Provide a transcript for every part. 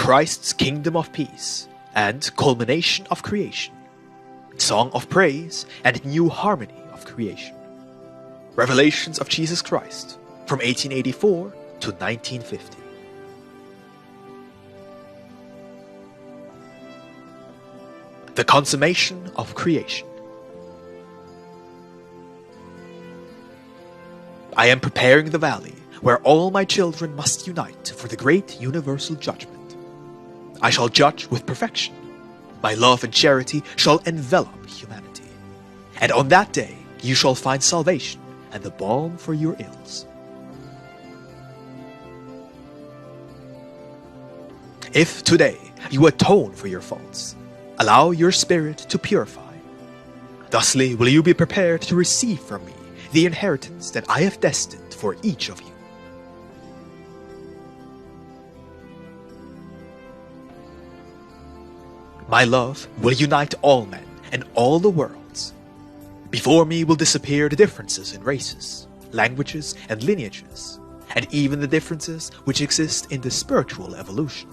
Christ's kingdom of peace and culmination of creation, song of praise and new harmony of creation. Revelations of Jesus Christ from 1884 to 1950. The Consummation of Creation. I am preparing the valley where all my children must unite for the great universal judgment. I shall judge with perfection. My love and charity shall envelop humanity. And on that day you shall find salvation and the balm for your ills. If today you atone for your faults, allow your spirit to purify. Thusly will you be prepared to receive from me the inheritance that I have destined for each of you. My love will unite all men and all the worlds. Before me will disappear the differences in races, languages, and lineages, and even the differences which exist in the spiritual evolution.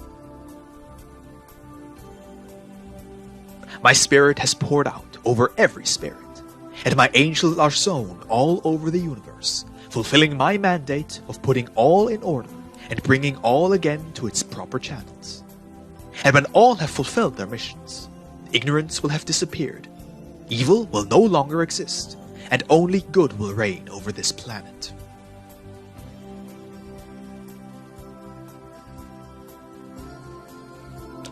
My spirit has poured out over every spirit, and my angels are sown all over the universe, fulfilling my mandate of putting all in order and bringing all again to its proper channels. And when all have fulfilled their missions, ignorance will have disappeared, evil will no longer exist, and only good will reign over this planet.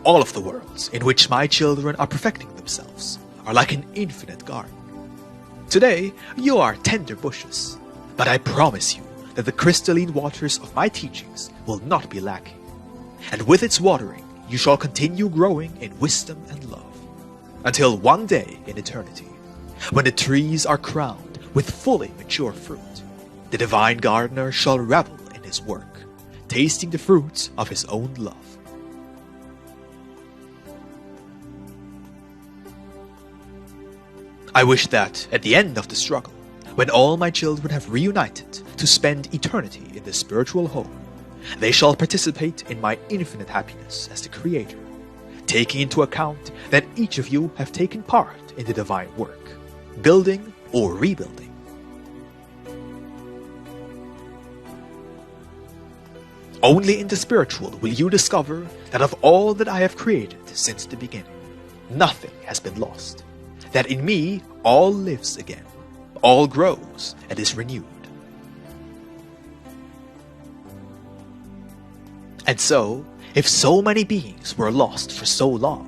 All of the worlds in which my children are perfecting themselves are like an infinite garden. Today, you are tender bushes, but I promise you that the crystalline waters of my teachings will not be lacking, and with its watering, you shall continue growing in wisdom and love, until one day in eternity, when the trees are crowned with fully mature fruit, the divine gardener shall revel in his work, tasting the fruits of his own love. I wish that, at the end of the struggle, when all my children have reunited to spend eternity in the spiritual home, they shall participate in my infinite happiness as the Creator, taking into account that each of you have taken part in the divine work, building or rebuilding. Only in the spiritual will you discover that of all that I have created since the beginning, nothing has been lost. That in me all lives again, all grows and is renewed. And so, if so many beings were lost for so long,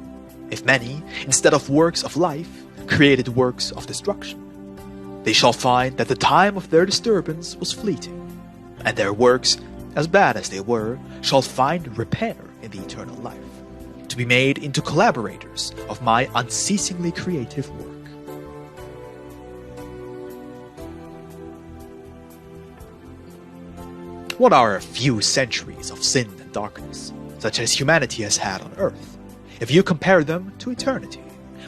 if many, instead of works of life, created works of destruction, they shall find that the time of their disturbance was fleeting, and their works, as bad as they were, shall find repair in the eternal life, to be made into collaborators of my unceasingly creative work. What are a few centuries of sin and darkness, such as humanity has had on Earth, if you compare them to eternity,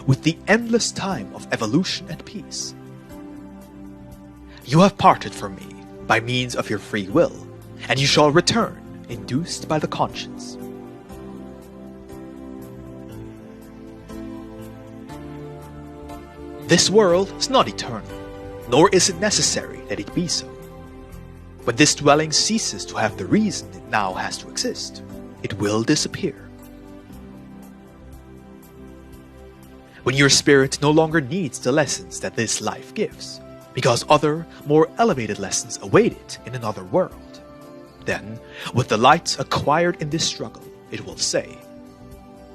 with the endless time of evolution and peace? You have parted from me by means of your free will, and you shall return, induced by the conscience. This world is not eternal, nor is it necessary that it be so. When this dwelling ceases to have the reason it now has to exist, it will disappear. When your spirit no longer needs the lessons that this life gives, because other, more elevated lessons await it in another world, then, with the light acquired in this struggle, it will say,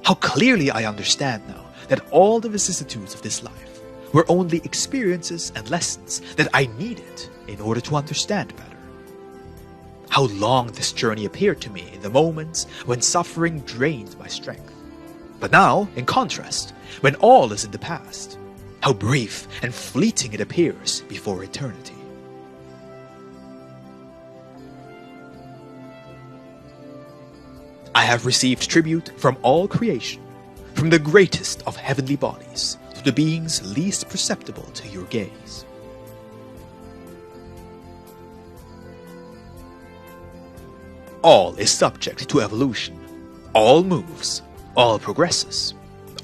"How clearly I understand now that all the vicissitudes of this life were only experiences and lessons that I needed in order to understand better. How long this journey appeared to me in the moments when suffering drained my strength. But now, in contrast, when all is in the past, how brief and fleeting it appears before eternity." I have received tribute from all creation, from the greatest of heavenly bodies to the beings least perceptible to your gaze. All is subject to evolution. All moves, all progresses,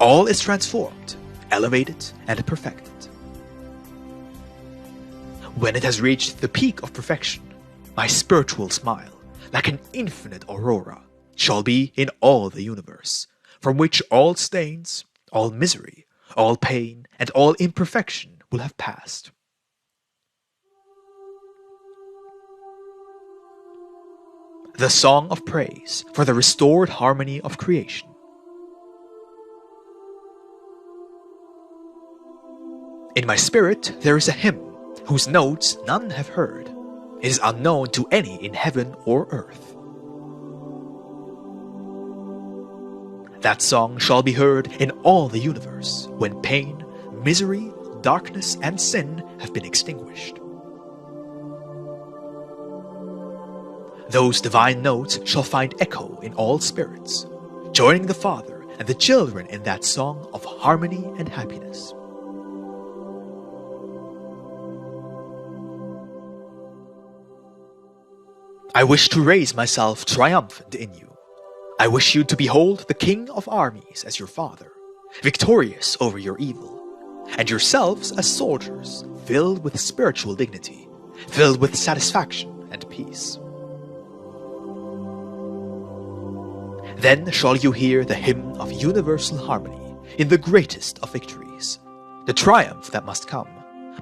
all is transformed, elevated, and perfected. When it has reached the peak of perfection, my spiritual smile, like an infinite aurora, shall be in all the universe, from which all stains, all misery, all pain, and all imperfection will have passed. The song of praise for the restored harmony of creation. In my spirit there is a hymn whose notes none have heard. It is unknown to any in heaven or earth. That song shall be heard in all the universe when pain, misery, darkness, and sin have been extinguished. Those divine notes shall find echo in all spirits, joining the Father and the children in that song of harmony and happiness. I wish to raise myself triumphant in you. I wish you to behold the King of armies as your Father, victorious over your evil, and yourselves as soldiers filled with spiritual dignity, filled with satisfaction and peace. Then shall you hear the hymn of universal harmony in the greatest of victories, the triumph that must come,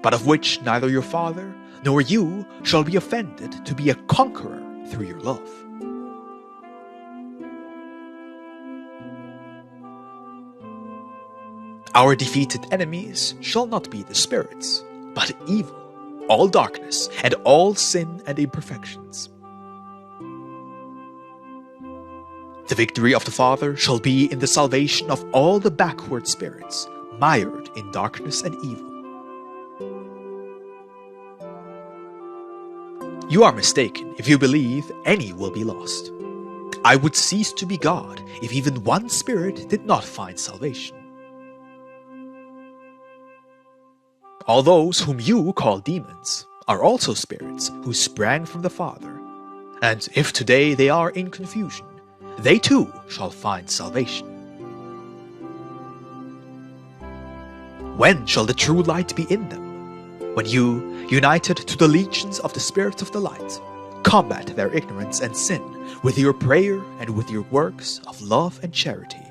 but of which neither your Father nor you shall be offended to be a conqueror through your love. Our defeated enemies shall not be the spirits, but evil, all darkness, and all sin and imperfections. The victory of the Father shall be in the salvation of all the backward spirits, mired in darkness and evil. You are mistaken if you believe any will be lost. I would cease to be God if even one spirit did not find salvation. All those whom you call demons are also spirits who sprang from the Father, and if today they are in confusion, they too shall find salvation. When shall the true light be in them? When you, united to the legions of the spirits of the light, combat their ignorance and sin with your prayer and with your works of love and charity.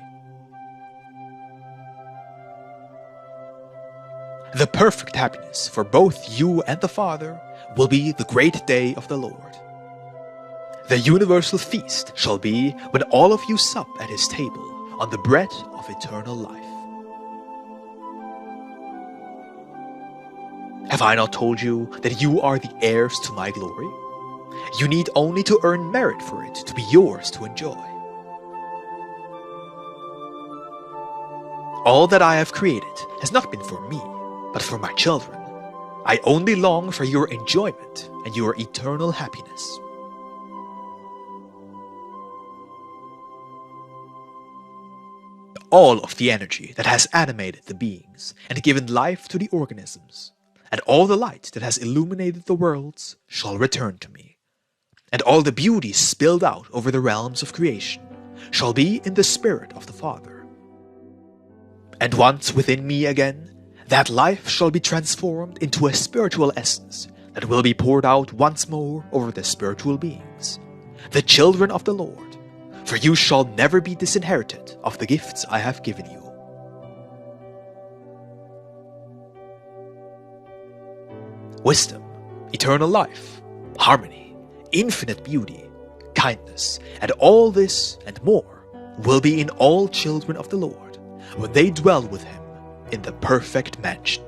The perfect happiness for both you and the Father will be the great day of the Lord. The universal feast shall be when all of you sup at his table on the bread of eternal life. Have I not told you that you are the heirs to my glory? You need only to earn merit for it to be yours to enjoy. All that I have created has not been for me, but for my children. I only long for your enjoyment and your eternal happiness. All of the energy that has animated the beings and given life to the organisms, and all the light that has illuminated the worlds shall return to me, and all the beauty spilled out over the realms of creation shall be in the Spirit of the Father. And once within me again, that life shall be transformed into a spiritual essence that will be poured out once more over the spiritual beings, the children of the Lord, for you shall never be disinherited of the gifts I have given you. Wisdom, eternal life, harmony, infinite beauty, kindness, and all this and more will be in all children of the Lord when they dwell with him in the perfect mansion.